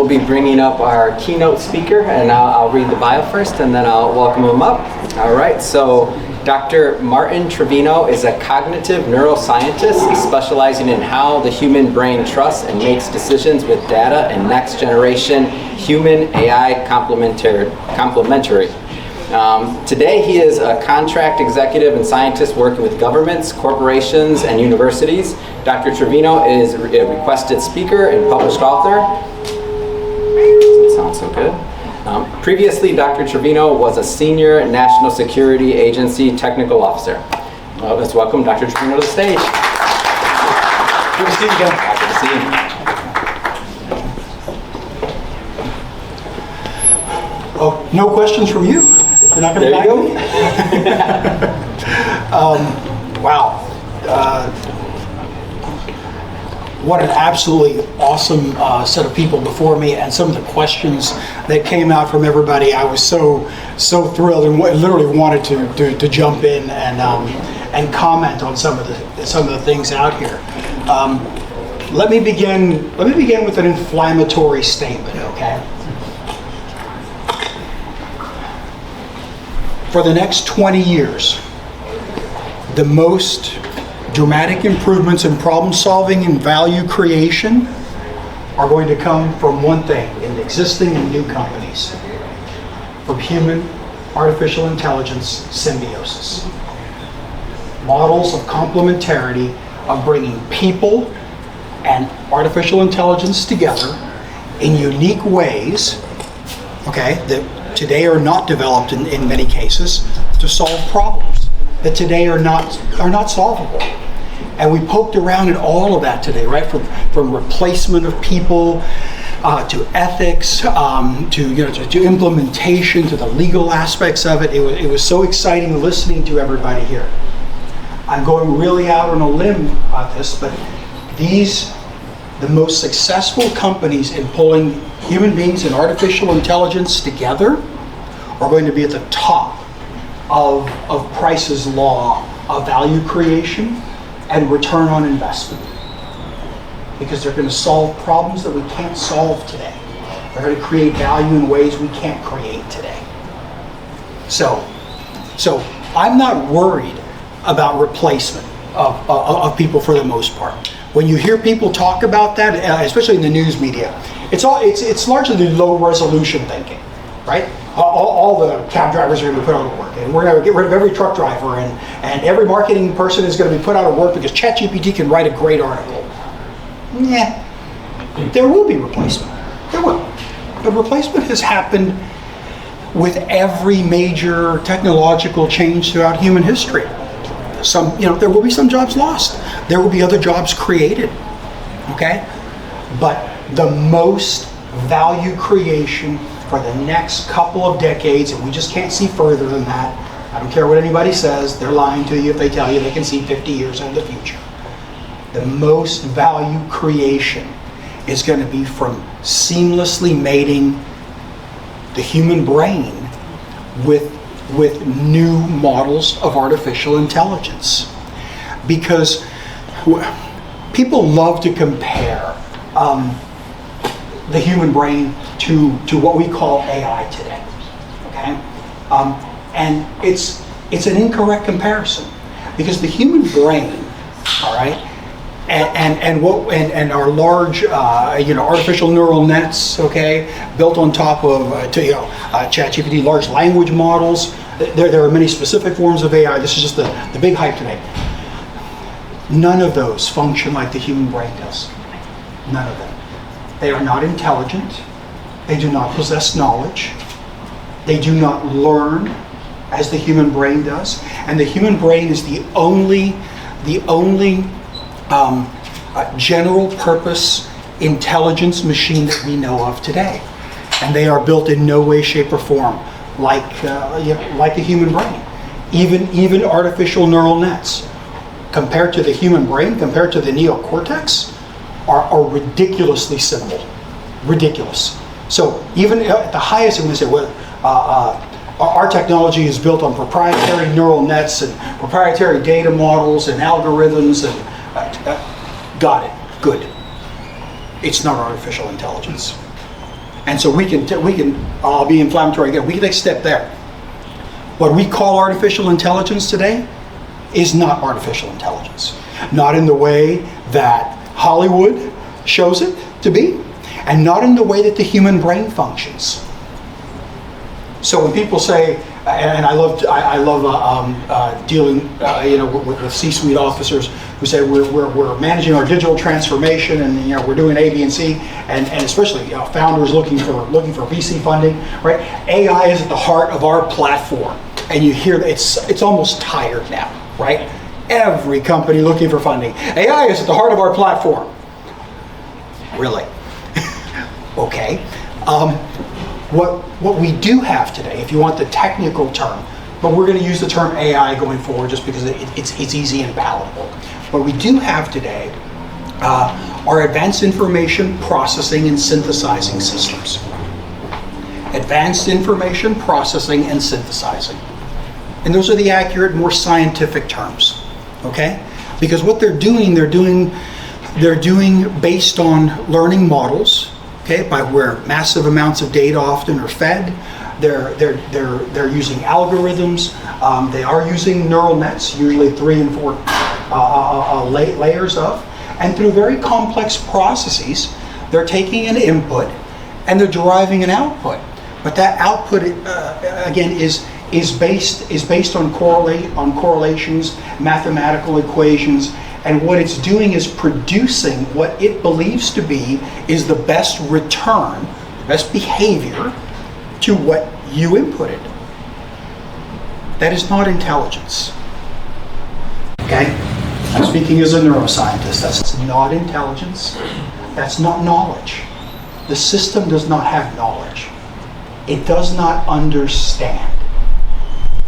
we'll be bringing up our keynote speaker, and I'll read the bio first, and then I'll welcome him up. All right, so Dr. Martin Trevino is a cognitive neuroscientist specializing in how the human brain trusts and makes decisions with data and next-generation human-AI complementary. Today he is a contract executive and scientist working with governments, corporations, and universities. Dr. Trevino is a requested speaker and published author. Doesn't sound so good. Previously, Dr. Trevino was a senior National Security Agency technical officer. Let's welcome Dr. Trevino to the stage. Good to see you again. Good to see you. Oh, no questions from you? You're not going to guide me? Wow. What an absolutely awesome set of people before me, and some of the questions that came out from everybody. I was so thrilled and literally wanted to jump in and comment on some of the things out here. Let me begin with an inflammatory statement, okay? For the next 20 years, the most dramatic improvements in problem solving and value creation are going to come from one thing, in existing and new companies, from human artificial intelligence symbiosis. Models of complementarity of bringing people and artificial intelligence together in unique ways, okay, that today are not developed in many cases to solve problems that today are not solvable. And we poked around in all of that today, right? From replacement of people to ethics, to implementation, to the legal aspects of it. It was so exciting listening to everybody here. I'm going really out on a limb about this, but the most successful companies in pulling human beings and artificial intelligence together are going to be at the top of Price's law of value creation and return on investment, because they're going to solve problems that we can't solve today. They're going to create value in ways we can't create today. So I'm not worried about replacement of people for the most part. When you hear people talk about that, especially in the news media, it's largely low resolution thinking, right? All the cab drivers are going to be put out of work, and we're going to get rid of every truck driver, and every marketing person is going to be put out of work because ChatGPT can write a great article. Yeah, there will be replacement. There will. But replacement has happened with every major technological change throughout human history. There will be some jobs lost. There will be other jobs created. Okay, but the most value creation for the next couple of decades, and we just can't see further than that. I don't care what anybody says, they're lying to you if they tell you they can see 50 years into the future. The most value creation is going to be from seamlessly mating the human brain with new models of artificial intelligence. Because people love to compare the human brain to what we call AI today, okay? And it's an incorrect comparison, because the human brain, all right, and our large artificial neural nets, okay, built on top of ChatGPT, large language models. There are many specific forms of AI. This is just the big hype today. None of those function like the human brain does. None of them. They are not intelligent. They do not possess knowledge. They do not learn as the human brain does. And the human brain is the only general purpose intelligence machine that we know of today. And they are built in no way, shape, or form like the human brain. Even artificial neural nets, compared to the human brain, compared to the neocortex, are ridiculously simple. Ridiculous. So even at the highest, we say, well, our technology is built on proprietary neural nets and proprietary data models and algorithms, and got it, good. It's not artificial intelligence. And so I'll be inflammatory again, we can take a step there. What we call artificial intelligence today is not artificial intelligence. Not in the way that Hollywood shows it to be, and not in the way that the human brain functions. So when people say, and I love dealing, with C-suite officers who say we're managing our digital transformation, and we're doing A, B, and C, and especially founders looking for VC funding, right? AI is at the heart of our platform, and you hear that it's almost tired now, right? Every company looking for funding. AI is at the heart of our platform. Really? Okay. What we do have today, if you want the technical term, but we're going to use the term AI going forward just because it's easy and palatable. What we do have today are advanced information processing and synthesizing systems. Advanced information processing and synthesizing. And those are the accurate, more scientific terms, okay? Because what they're doing based on learning models, okay, by where massive amounts of data often are fed. They're using algorithms. They are using neural nets, usually 3 and 4 layers of, and through very complex processes, they're taking an input and they're deriving an output. But that output, again, is based on correlations, mathematical equations. And what it's doing is producing what it believes to be is the best return, best behavior to what you inputted. That is not intelligence. Okay? I'm speaking as a neuroscientist. That's not intelligence. That's not knowledge. The system does not have knowledge. It does not understand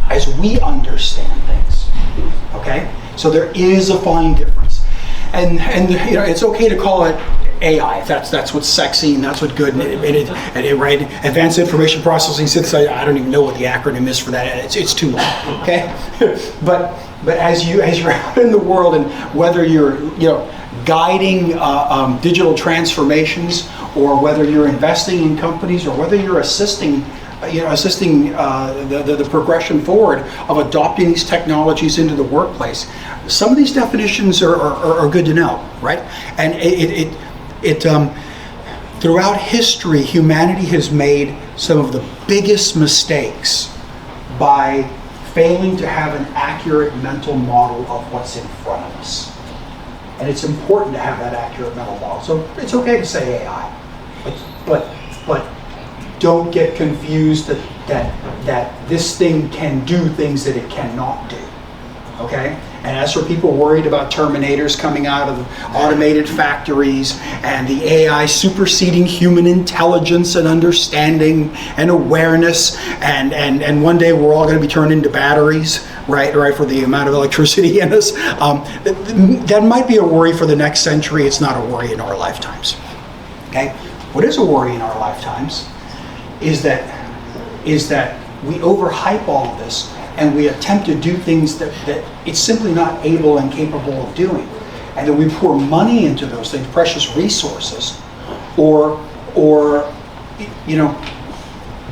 as we understand things. Okay? So there is a fine difference, and it's okay to call it AI. That's what's sexy and that's what's good. And right, advanced information processing synthesis. I don't even know what the acronym is for that. It's too long. Okay, but as you're out in the world, and whether you're guiding digital transformations, or whether you're investing in companies, or whether you're assisting the progression forward of adopting these technologies into the workplace. Some of these definitions are good to know, right? And it throughout history, humanity has made some of the biggest mistakes by failing to have an accurate mental model of what's in front of us. And it's important to have that accurate mental model. So it's okay to say AI, but don't get confused that this thing can do things that it cannot do, okay? And as for people worried about Terminators coming out of automated factories and the AI superseding human intelligence and understanding and awareness, and one day we're all going to be turned into batteries, right, for the amount of electricity in us, that might be a worry for the next century. It's not a worry in our lifetimes, okay? What is a worry in our lifetimes is that we overhype all of this, and we attempt to do things that it's simply not able and capable of doing. And then we pour money into those things, precious resources, or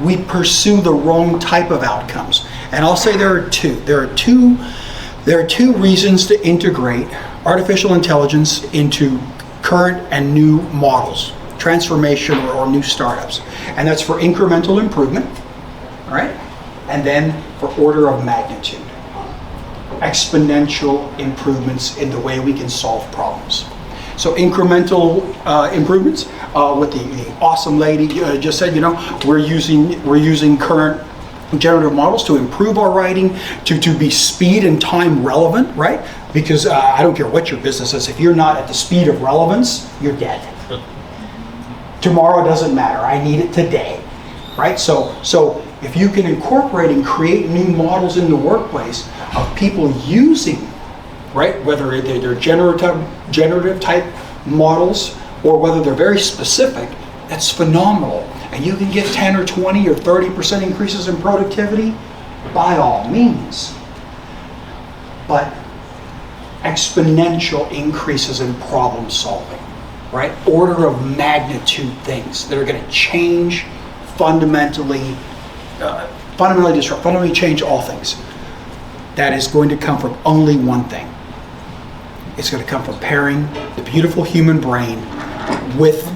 we pursue the wrong type of outcomes. And I'll say there are two reasons to integrate artificial intelligence into current and new models, transformation or new startups. And that's for incremental improvement, all right? And then for order of magnitude, exponential improvements in the way we can solve problems. So incremental improvements, what the awesome lady just said, we're using current generative models to improve our writing, to be speed and time relevant, right? Because I don't care what your business is, if you're not at the speed of relevance, you're dead. Tomorrow doesn't matter, I need it today, right? So if you can incorporate and create new models in the workplace of people using, right, whether they're generative type models or whether they're very specific, that's phenomenal. And you can get 10 or 20 or 30% increases in productivity, by all means. But exponential increases in problem solving, right? Order of magnitude things that are going to change fundamentally disrupt, fundamentally change all things. That is going to come from only one thing. It's going to come from pairing the beautiful human brain with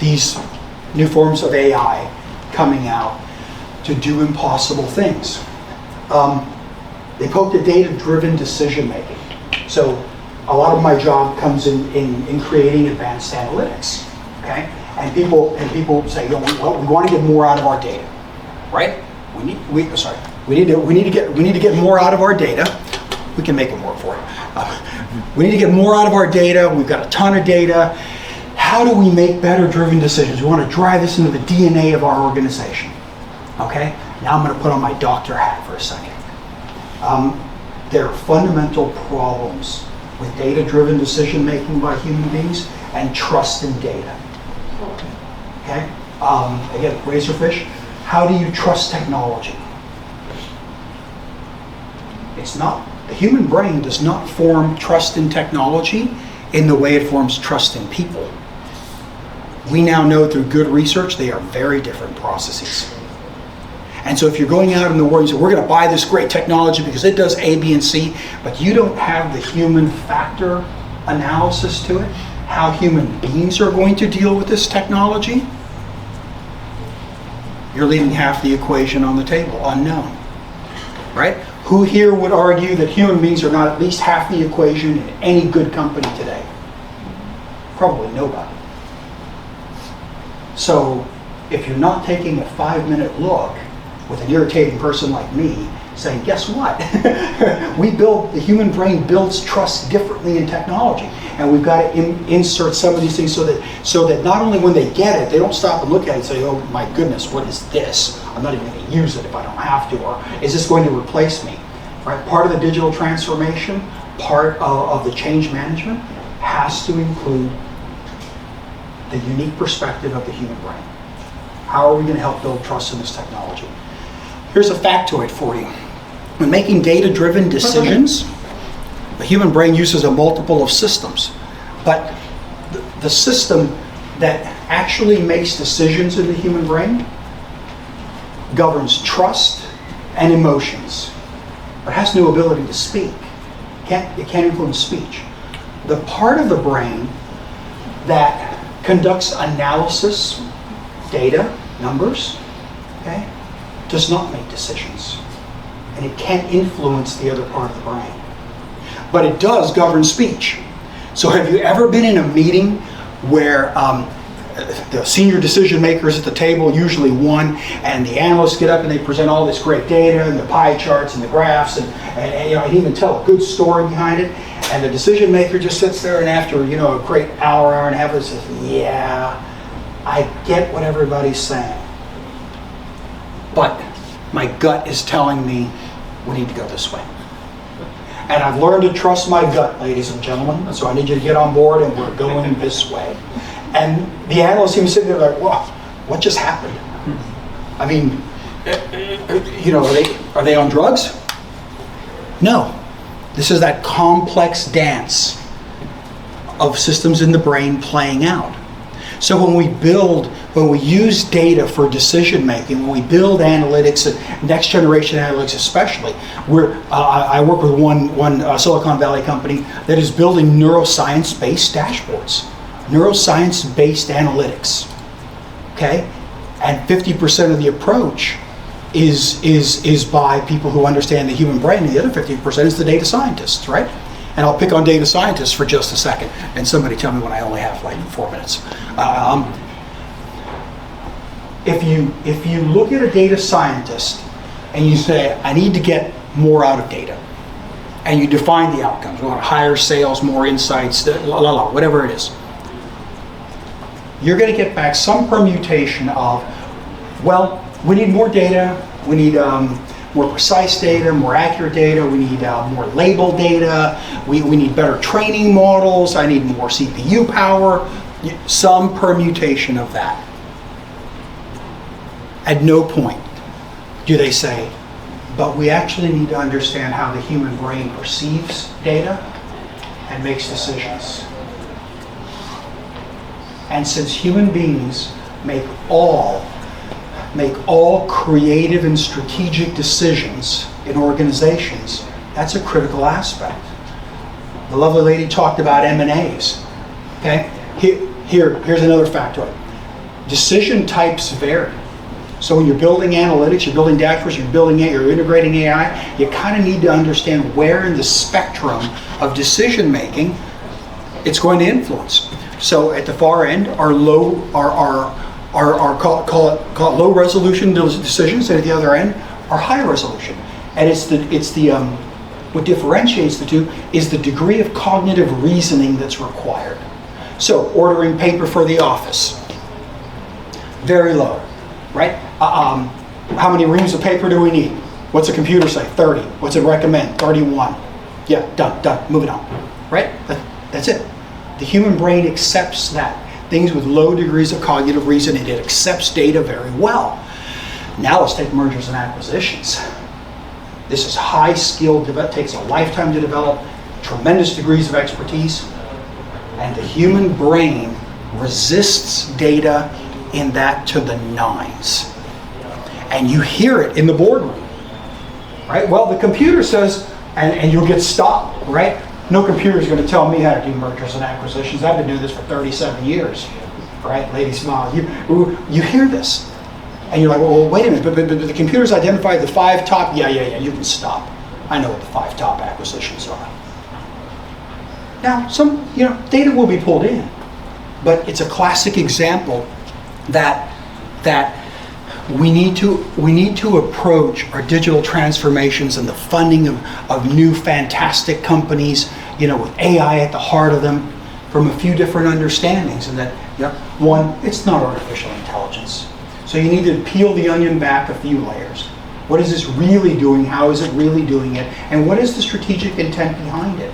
these new forms of AI coming out to do impossible things. They poked at data-driven decision making. So a lot of my job comes in creating advanced analytics. Okay, and people say, well, we want to get more out of our data, right? We need to get more out of our data. We can make it work for it. We need to get more out of our data. We've got a ton of data. How do we make better driven decisions? We want to drive this into the DNA of our organization. Okay? Now I'm going to put on my doctor hat for a second. There are fundamental problems with data-driven decision making by human beings and trust in data. Okay? Again, razorfish. How do you trust technology? The human brain does not form trust in technology in the way it forms trust in people. We now know through good research they are very different processes. And so if you're going out in the world and you say, we're going to buy this great technology because it does A, B, and C, but you don't have the human factor analysis to it, how human beings are going to deal with this technology, you're leaving half the equation on the table, unknown. Right? Who here would argue that human beings are not at least half the equation in any good company today? Probably nobody. So if you're not taking a 5-minute look with an irritating person like me saying, guess what? The human brain builds trust differently in technology. And we've got to insert some of these things so that not only when they get it, they don't stop and look at it and say, oh my goodness, what is this? I'm not even going to use it if I don't have to. Or is this going to replace me? Right? Part of the digital transformation, part of the change management has to include the unique perspective of the human brain. How are we going to help build trust in this technology? Here's a factoid for you. When making data-driven decisions, the human brain uses a multiple of systems. But the system that actually makes decisions in the human brain governs trust and emotions, but has no ability to speak. It can't influence speech. The part of the brain that conducts analysis, data, numbers, okay, does not make decisions. And it can't influence the other part of the brain. But it does govern speech. So have you ever been in a meeting where the senior decision makers at the table, usually one, and the analysts get up and they present all this great data and the pie charts and the graphs and even tell a good story behind it, and the decision maker just sits there and after a great hour and a half says, yeah, I get what everybody's saying, but my gut is telling me we need to go this way. And I've learned to trust my gut, ladies and gentlemen, so I need you to get on board and we're going this way. And the analysts even sitting there like, well, what just happened? I mean, are they on drugs? No. This is that complex dance of systems in the brain playing out. So when we use data for decision making, when we build analytics, and next generation analytics especially, I work with one Silicon Valley company that is building neuroscience-based dashboards, neuroscience-based analytics. Okay, and 50% of the approach is by people who understand the human brain, and the other 50% is the data scientists, right? And I'll pick on data scientists for just a second, and somebody tell me when I only have like 4 minutes. If you look at a data scientist and you say, I need to get more out of data, and you define the outcomes, we want higher sales, more insights, whatever it is, you're going to get back some permutation of, well, we need more data, we need more precise data, more accurate data, we need more label data, we need better training models, I need more CPU power, some permutation of that. At no point do they say, but we actually need to understand how the human brain perceives data and makes decisions. And since human beings make all creative and strategic decisions in organizations, that's a critical aspect. The lovely lady talked about M&As. Okay? Here's another factoid. Decision types vary. So when you're building analytics, you're building dashboards, you're integrating AI, you kind of need to understand where in the spectrum of decision making it's going to influence. So at the far end are call it low resolution decisions, and at the other end are high resolution. And what differentiates the two is the degree of cognitive reasoning that's required. So ordering paper for the office, very low, right? How many reams of paper do we need? What's the computer say? 30. What's it recommend? 31. Yeah, done, moving on, right? That's it. The human brain accepts that. Things with low degrees of cognitive reasoning, it accepts data very well. Now let's take mergers and acquisitions. This is high skilled, takes a lifetime to develop, tremendous degrees of expertise, and the human brain resists data in that to the nines. And you hear it in the boardroom, right? Well, the computer says, and you'll get stopped, right? No computer is going to tell me how to do mergers and acquisitions. I've been doing this for 37 years, right? Lady smile. You hear this, and you're like, well, wait a minute, but the computer's identified the 5 top. Yeah, you can stop. I know what the 5 top acquisitions are. Now, some data will be pulled in, but it's a classic example that we need to approach our digital transformations and the funding of new fantastic companies, with AI at the heart of them, from a few different understandings. And that, one, it's not artificial intelligence. So you need to peel the onion back a few layers. What is this really doing? How is it really doing it? And what is the strategic intent behind it?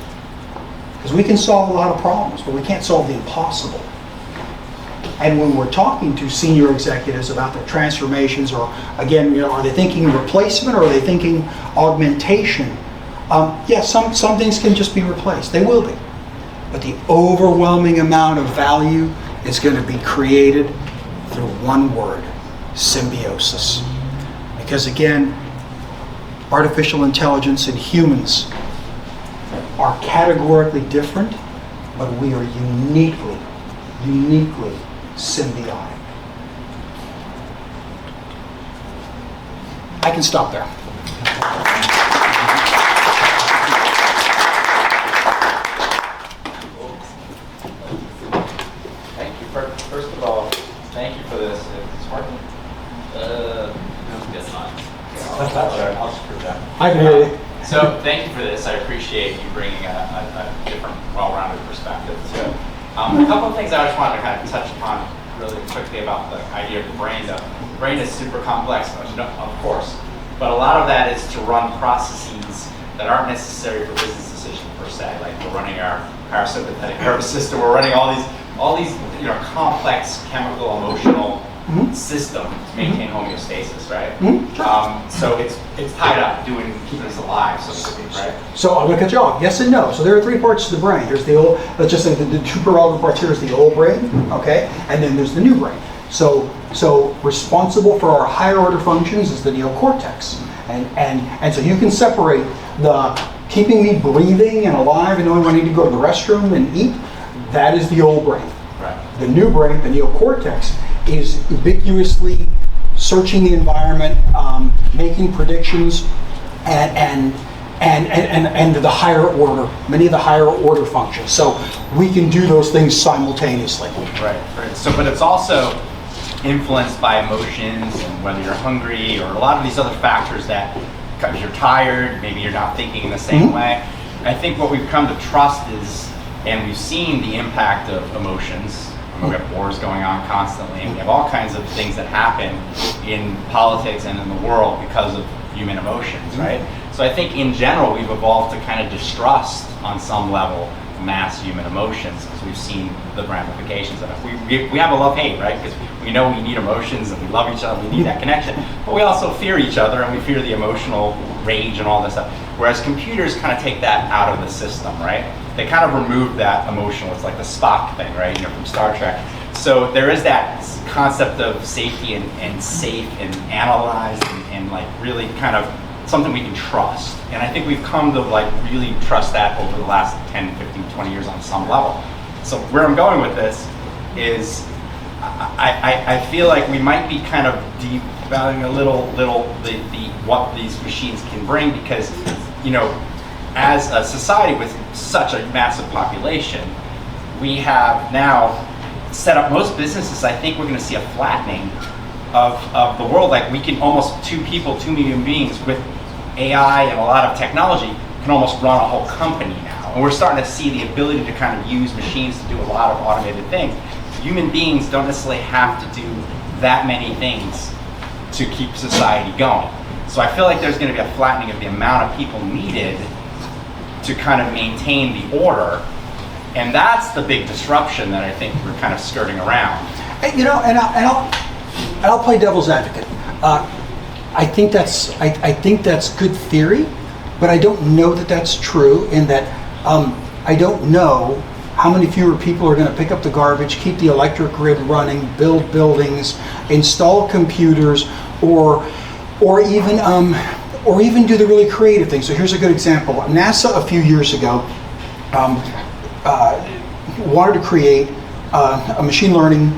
Because we can solve a lot of problems, but we can't solve the impossible. And when we're talking to senior executives about their transformations, or again, are they thinking replacement or are they thinking augmentation? Some things can just be replaced. They will be. But the overwhelming amount of value is going to be created through one word: symbiosis. Because again, artificial intelligence and humans are categorically different, but we are uniquely symbiotic. I can stop there. Thank you. First of all, thank you for this. It's working? No, guess not. I'll just prove that. I can hear you. So thank you for this. I appreciate you bringing a different, well-rounded perspective to it. A couple of things I just wanted to kind of touch upon really quickly about the idea of the brain. The brain is super complex, of course, but a lot of that is to run processes that aren't necessary for business decisions per se. Like we're running our parasympathetic nervous system, we're running all these complex chemical, emotional system to maintain homeostasis, right? So it's tied up keeping us alive, so to speak, right? So I'm going to cut you off. Yes and no. So there are 3 parts to the brain. There's the old, let's just say the 2 prerogative parts here is the old brain, okay? And then there's the new brain. So responsible for our higher order functions is the neocortex. And so you can separate the keeping me breathing and alive and knowing when I need to go to the restroom and eat, that is the old brain. Right. The new brain, the neocortex, is ubiquitously searching the environment, making predictions, and the higher order, many of the higher order functions. So we can do those things simultaneously. Right. So, but it's also influenced by emotions and whether you're hungry or a lot of these other factors that, because you're tired, maybe you're not thinking in the same way. I think what we've come to trust is, and we've seen the impact of emotions. We have wars going on constantly, and we have all kinds of things that happen in politics and in the world because of human emotions, right? So I think in general we've evolved to kind of distrust on some level mass human emotions because we've seen the ramifications of it. We have a love-hate, right? Because we know we need emotions and we love each other, we need that connection, but we also fear each other and we fear the emotional rage and all this stuff. Whereas computers kind of take that out of the system, right? They kind of remove that emotional, it's like the Spock thing, right? From Star Trek. So there is that concept of safety and safe and analyzed and like really kind of something we can trust. And I think we've come to like really trust that over the last 10, 15, 20 years on some level. So where I'm going with this is I feel like we might be kind of devaluing a little the what these machines can bring, because, you know, as a society with such a massive population, we have now set up most businesses. I think we're going to see a flattening of the world. Like, we can almost 2 people, 2 million beings with AI and a lot of technology can almost run a whole company now. And we're starting to see the ability to kind of use machines to do a lot of automated things. Human beings don't necessarily have to do that many things to keep society going. So I feel like there's going to be a flattening of the amount of people needed to kind of maintain the order. And that's the big disruption that I think we're kind of skirting around. You know, and I'll play devil's advocate. I think that's good theory, but I don't know that that's true. In that, I don't know how many fewer people are going to pick up the garbage, keep the electric grid running, build buildings, install computers, or even do the really creative things. So here's a good example. NASA a few years ago wanted to create a machine learning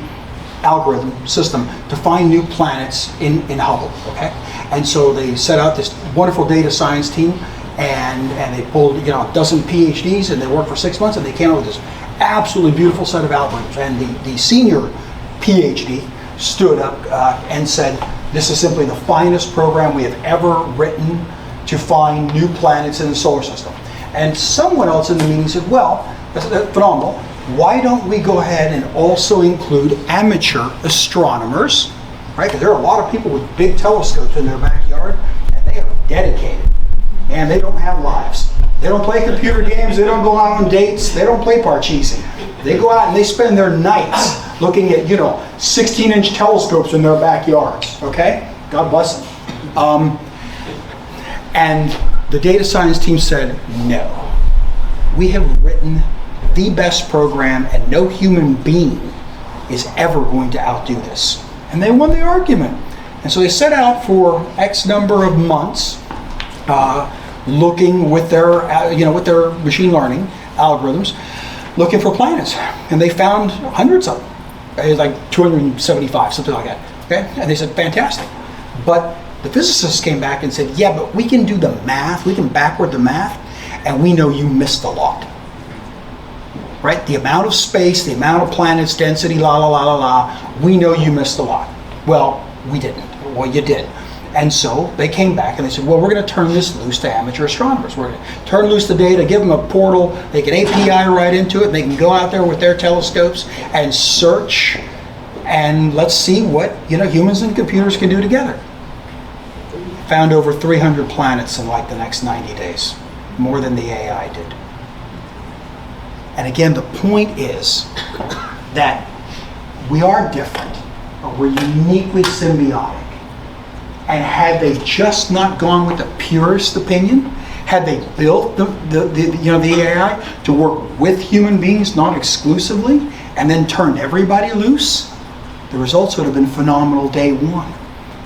algorithm system to find new planets in Hubble, okay? And so they set out this wonderful data science team, and they pulled, you know, a dozen PhDs, and they worked for 6 months, and they came up with this absolutely beautiful set of algorithms. And the senior PhD stood up and said, "This is simply the finest program we have ever written to find new planets in the solar system." And someone else in the meeting said, "Well, that's phenomenal. Why don't we go ahead and also include amateur astronomers," right? Because there are a lot of people with big telescopes in their backyard, and they are dedicated, and they don't have lives. They don't play computer games, they don't go out on dates, they don't play Parcheesi. They go out and they spend their nights looking at, 16-inch telescopes in their backyards, okay? God bless them. And the data science team said, "No. We have written the best program, and no human being is ever going to outdo this." And they won the argument. And so they set out for X number of months, looking with their machine learning algorithms, looking for planets, and they found hundreds of them. It was like 275, something like that. Okay, and they said, "Fantastic," but the physicists came back and said, "Yeah, but we can do the math. We can backward the math, and we know you missed a lot." Right? The amount of space, the amount of planets, density, la la la la la. We know you missed a lot. Well, we didn't. Well, you did. And so they came back and they said, "Well, we're going to turn this loose to amateur astronomers. We're going to turn loose the data, give them a portal, they can API right into it, and they can go out there with their telescopes and search, and let's see what humans and computers can do together." Found over 300 planets in like the next 90 days, more than the AI did. And again, the point is that we are different, but we're uniquely symbiotic. And had they just not gone with the purest opinion, had they built the AI to work with human beings, not exclusively, and then turned everybody loose, the results would have been phenomenal day one.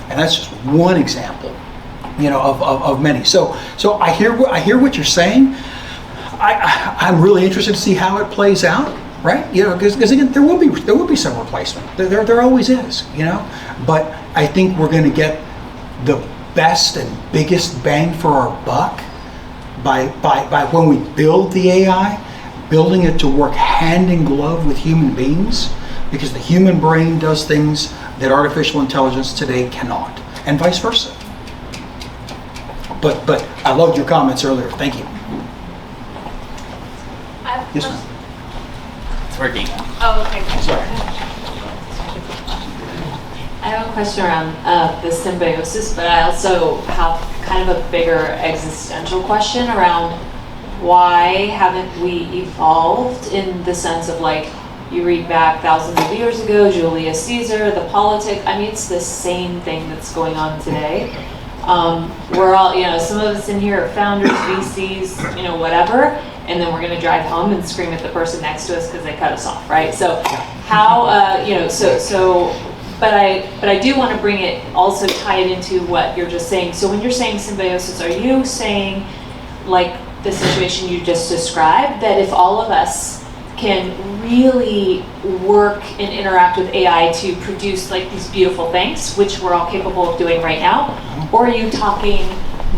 And that's just one example, of many. So I hear what you're saying. I'm really interested to see how it plays out, right? Because again, there will be some replacement. There always is, But I think we're going to get the best and biggest bang for our buck by when we build the AI, building it to work hand in glove with human beings, because the human brain does things that artificial intelligence today cannot, and vice versa. But I loved your comments earlier. Thank you. Yes, ma'am. It's working. Oh, okay. Sorry. I have a question around the symbiosis, but I also have kind of a bigger existential question around why haven't we evolved, in the sense of, like, you read back thousands of years ago, Julius Caesar, the politics. I mean, it's the same thing that's going on today. We're all, some of us in here are founders, VCs, whatever. and then we're going to drive home and scream at the person next to us because they cut us off, right? So how, but I do want to bring it, also tie it into what you're just saying. So when you're saying symbiosis, are you saying, like the situation you just described, that if all of us can really work and interact with AI to produce like these beautiful things, which we're all capable of doing right now, or are you talking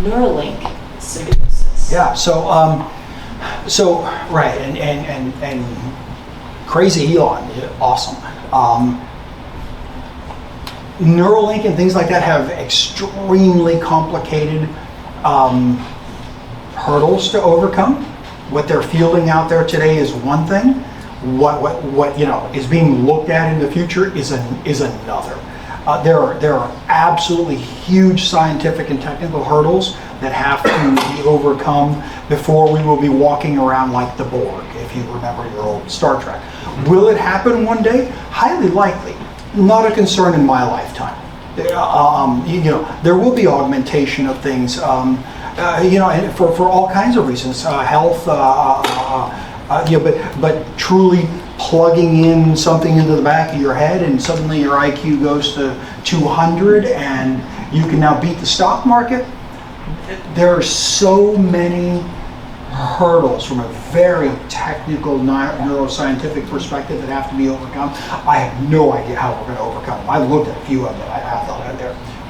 Neuralink symbiosis? Yeah, so right, and crazy Elon, awesome. Neuralink and things like that have extremely complicated hurdles to overcome. What they're fielding out there today is one thing. What is being looked at in the future is another. There are absolutely huge scientific and technical hurdles that have to be overcome before we will be walking around like the Borg, if you remember your old Star Trek. Will it happen one day? Highly likely. Not a concern in my lifetime. There will be augmentation of things, and for all kinds of reasons, health, but truly plugging in something into the back of your head and suddenly your IQ goes to 200 and you can now beat the stock market. There are so many hurdles from a very technical neuroscientific perspective that have to be overcome. I have no idea how we're going to overcome them. I looked at a few of them. I thought,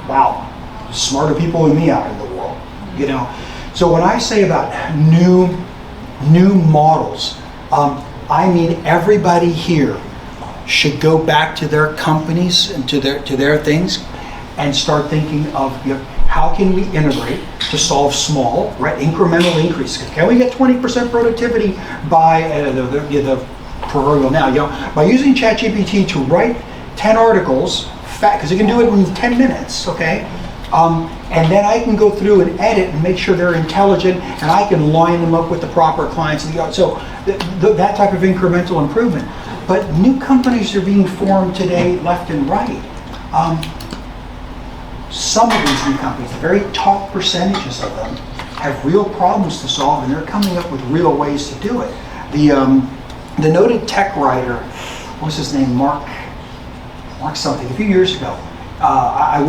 wow, smarter people than me out in the world. So when I say about new models, I mean everybody here should go back to their companies and to their things and start thinking of how can we integrate to solve small, right, incremental increases. Can we get 20% productivity by the proverbial now? By using ChatGPT to write 10 articles, because it can do it in 10 minutes, okay? And then I can go through and edit and make sure they're intelligent, and I can line them up with the proper clients. So that type of incremental improvement. But new companies are being formed today, left and right. Some of these new companies, the very top percentages of them, have real problems to solve, and they're coming up with real ways to do it. The noted tech writer, what's his name, Mark something, a few years ago, I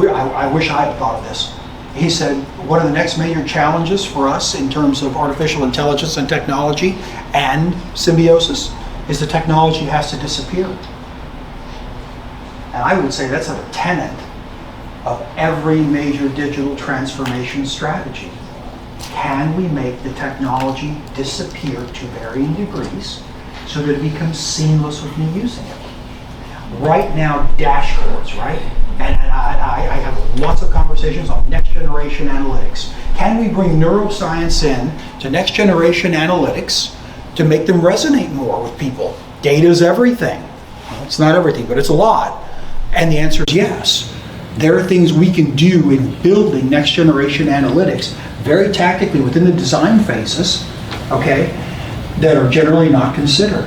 wish I had thought of this. He said, one of the next major challenges for us in terms of artificial intelligence and technology and symbiosis is the technology has to disappear. And I would say that's a tenet of every major digital transformation strategy. Can we make the technology disappear to varying degrees so that it becomes seamless with me using it? Right now, dashboards, right? And I have lots of conversations on next generation analytics. Can we bring neuroscience in to next generation analytics to make them resonate more with people? Data is everything. Well, it's not everything, but it's a lot. And the answer is yes. There are things we can do in building next generation analytics very tactically within the design phases, okay, that are generally not considered.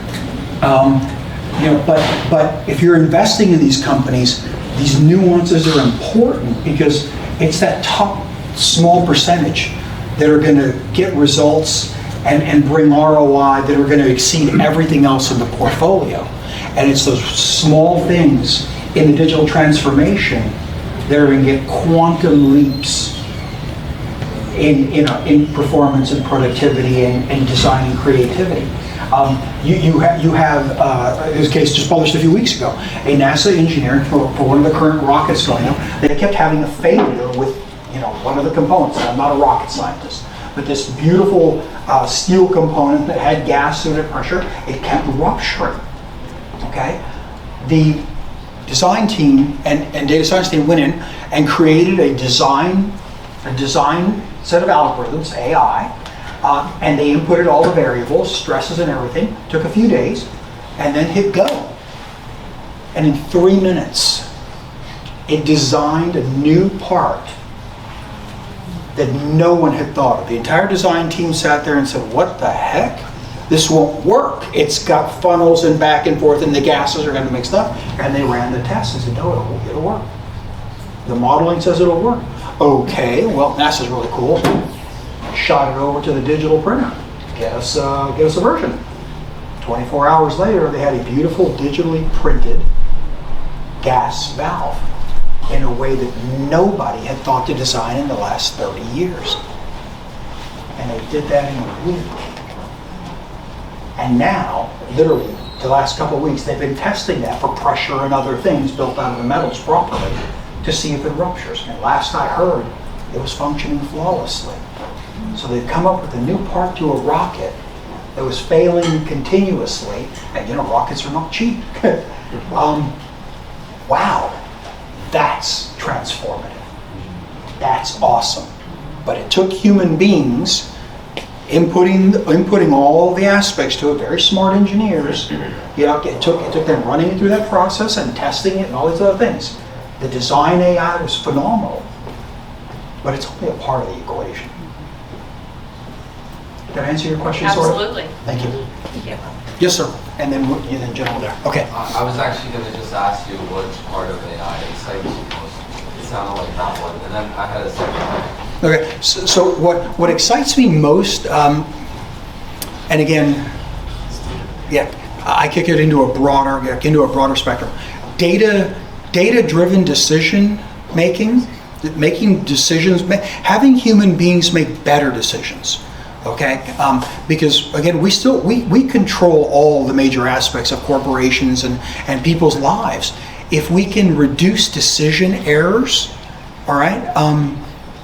But if you're investing in these companies, these nuances are important because it's that top small percentage that are going to get results and bring ROI that are going to exceed everything else in the portfolio. And it's those small things in the digital transformation that are going to get quantum leaps in performance and productivity and design and creativity. You have this case just published a few weeks ago. A NASA engineer for one of the current rockets going up, they kept having a failure with one of the components. I'm not a rocket scientist, but this beautiful steel component that had gas in it, pressure, it kept rupturing. Okay, the design team and data science team went in and created a design set of algorithms, AI. And they inputted all the variables, stresses and everything, took a few days, and then hit go. And in 3 minutes, it designed a new part that no one had thought of. The entire design team sat there and said, what the heck? This won't work. It's got funnels and back and forth, and the gases are going to mix up. And they ran the tests and said, no, it'll work. The modeling says it'll work. Okay, well, NASA's really cool. Shot it over to the digital printer. get us a version. 24 hours later, they had a beautiful digitally printed gas valve in a way that nobody had thought to design in the last 30 years. And they did that in a week. And now, literally, the last couple of weeks, they've been testing that for pressure and other things built out of the metals properly to see if it ruptures. And last I heard, it was functioning flawlessly. So they've come up with a new part to a rocket that was failing continuously. And you know, rockets are not cheap. Wow, that's transformative. That's awesome. But it took human beings inputting all the aspects to it, very smart engineers. You know, it took them running it through that process and testing it and all these other things. The design AI was phenomenal, but it's only a part of the equation. Did I answer your question, sort of? Absolutely. Thank you. Yes, sir. And then gentleman there. Okay. I was actually going to just ask you what part of AI excites you most. It sounded like that one, and then I had a second one. Okay. So what excites me most, and again, yeah, I kick it into a broader spectrum. Data-driven decision making decisions, having human beings make better decisions. Okay, because again, we control all the major aspects of corporations and people's lives. If we can reduce decision errors, all right,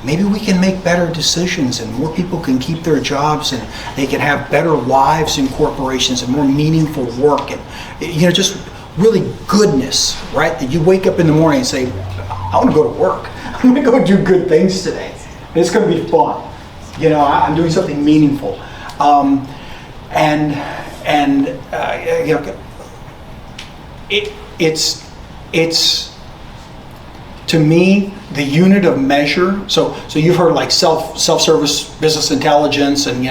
maybe we can make better decisions, and more people can keep their jobs, and they can have better lives in corporations and more meaningful work, and just really goodness, right? That you wake up in the morning and say, I want to go to work. I'm going to go do good things today. It's going to be fun. I'm doing something meaningful, it's to me the unit of measure. So you've heard like self-service business intelligence, and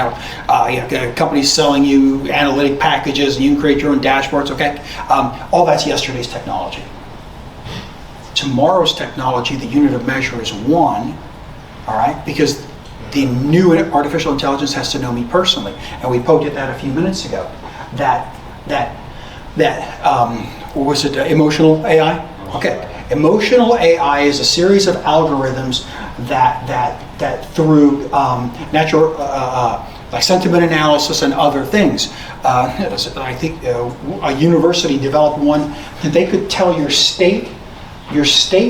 companies selling you analytic packages, and you can create your own dashboards. Okay, all that's yesterday's technology. Tomorrow's technology, the unit of measure is one. All right, because the new artificial intelligence has to know me personally, and we poked at that a few minutes ago. What was it? Emotional AI. Okay, emotional AI is a series of algorithms that through natural like sentiment analysis and other things. I think a university developed one that they could tell your state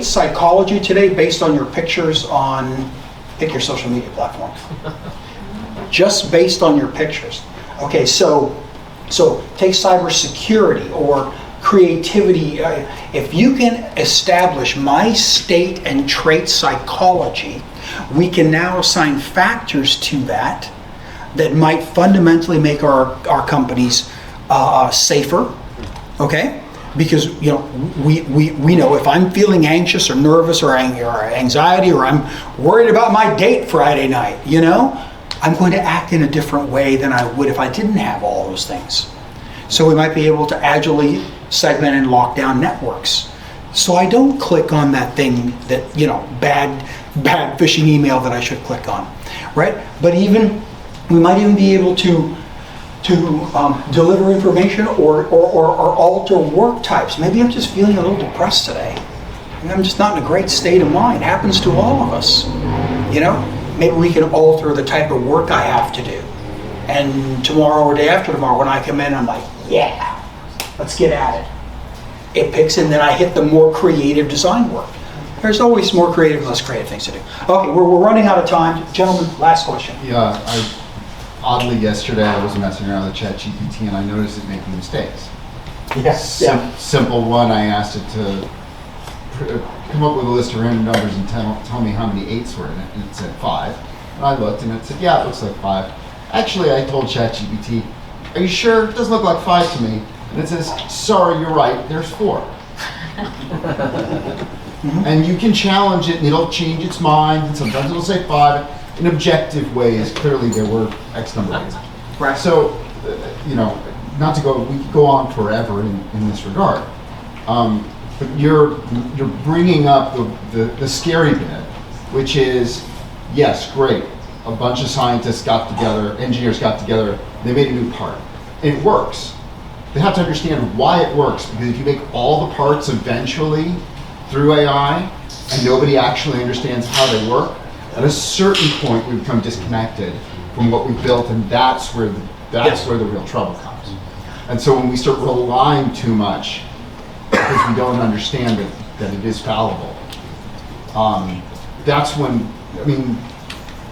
psychology today based on your pictures on. Pick your social media platform. Just based on your pictures. Okay, so take cybersecurity or creativity. If you can establish my state and trait psychology, we can now assign factors to that might fundamentally make our companies safer. Okay. Because we know if I'm feeling anxious or nervous or anxiety, or I'm worried about my date Friday night, I'm going to act in a different way than I would if I didn't have all those things. So we might be able to agilely segment and lock down networks. So I don't click on that thing that bad phishing email that I should click on, right? But we might even be able to deliver information or alter work types. Maybe I'm just feeling a little depressed today. Maybe I'm just not in a great state of mind. It happens to all of us. Maybe we can alter the type of work I have to do. And tomorrow or day after tomorrow, when I come in, I'm like, yeah, let's get at it. It picks, and then I hit the more creative design work. There's always more creative and less creative things to do. Okay, we're running out of time. Gentlemen, last question. Yeah, oddly, yesterday I was messing around with ChatGPT and I noticed it making mistakes. Yes. Simple one, I asked it to come up with a list of random numbers and tell me how many 8s were in it, and it said 5. And I looked and it said, yeah, it looks like 5. Actually, I told ChatGPT, are you sure? It doesn't look like 5 to me. And it says, sorry, you're right, there's 4. And you can challenge it and it'll change its mind, and sometimes it'll say 5. An objective way is clearly there were X number of 8s. Right. So, not to go, we could go on forever in this regard. But you're bringing up the scary bit, which is, yes, great. a bunch of scientists got together, engineers got together, they made a new part. And it works. They have to understand why it works, because if you make all the parts eventually through AI and nobody actually understands how they work, at a certain point we become disconnected from what we've built, and that's where the real trouble comes. And so when we start relying too much because we don't understand that it is fallible, that's when, I mean,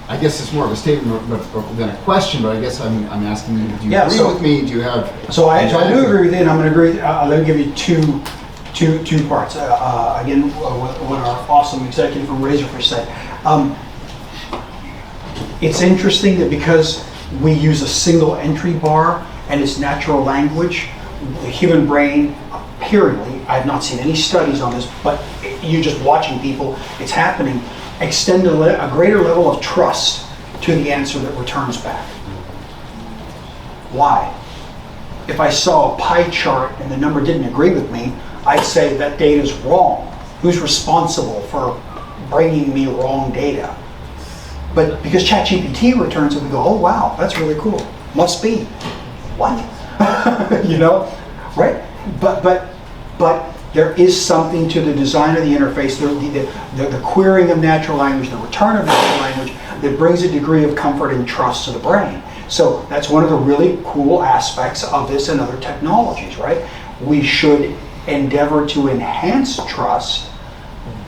I guess it's more of a statement than a question, but I guess I'm asking you, do you agree with me? Do you have... So I do agree with you, and I'm going to agree, let me give you two parts. Again, what our awesome executive from Razorfish said. It's interesting that because we use a single entry bar and it's natural language, the human brain, apparently, I have not seen any studies on this, but you're just watching people, it's happening, extend a greater level of trust to the answer that returns back. Why? If I saw a pie chart and the number didn't agree with me, I'd say that data is wrong. Who's responsible for bringing me wrong data? But because ChatGPT returns it, we go, oh wow, that's really cool. Must be. What? You know, right? But there is something to the design of the interface, the querying of natural language, the return of natural language that brings a degree of comfort and trust to the brain. So that's one of the really cool aspects of this and other technologies, right? We should endeavor to enhance trust,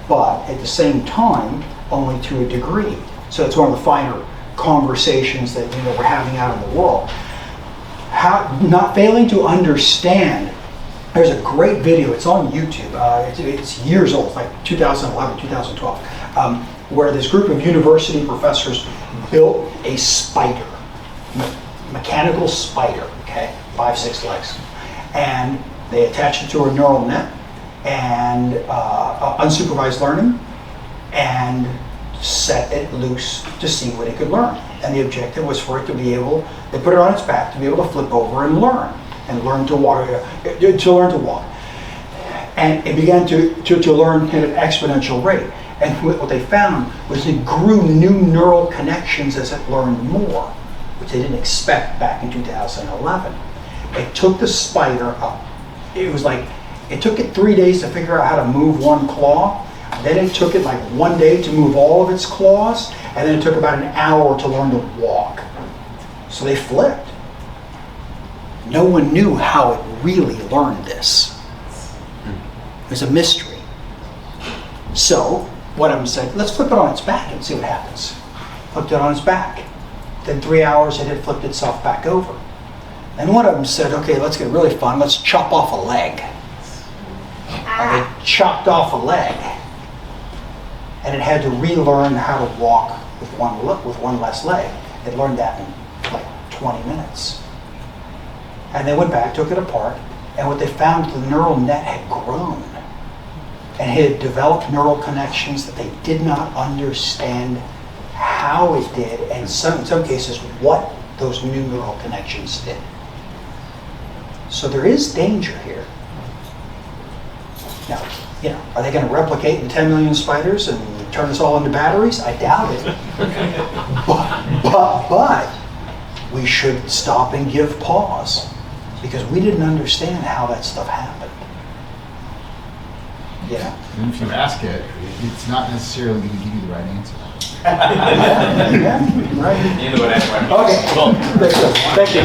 but at the same time, only to a degree. So it's one of the finer conversations that we're having out in the world. Not failing to understand. There's a great video, it's on YouTube, it's years old, like 2011, 2012, where this group of university professors built a spider, mechanical spider, okay, 5-6 legs. And they attached it to a neural net and unsupervised learning and set it loose to see what it could learn. And the objective was for it to be able, they put it on its back to be able to flip over and learn. And learn to walk, and it began to learn at an exponential rate. And what they found was it grew new neural connections as it learned more, which they didn't expect back in 2011. It took the spider up. It was like, it took it 3 days to figure out how to move one claw. Then it took it like 1 day to move all of its claws, and then it took about an hour to learn to walk. So they flipped. No one knew how it really learned this. It was a mystery. So, what I'm saying, let's flip it on its back and see what happens. Flipped it on its back. Then 3 hours it had flipped itself back over. And one of them said, okay, let's get really fun, let's chop off a leg. And they chopped off a leg. And it had to relearn how to walk with one less leg. It learned that in like 20 minutes. And they went back, took it apart, and what they found, the neural net had grown and had developed neural connections that they did not understand how it did, and in some cases, what those new neural connections did. So there is danger here. Now, are they going to replicate in 10 million spiders and turn us all into batteries? I doubt it. But we should stop and give pause, because we didn't understand how that stuff happened. Yeah. And if you ask it, it's not necessarily going to give you the right answer. Yeah, right. Neither would anyone. Okay. Well, Thank you.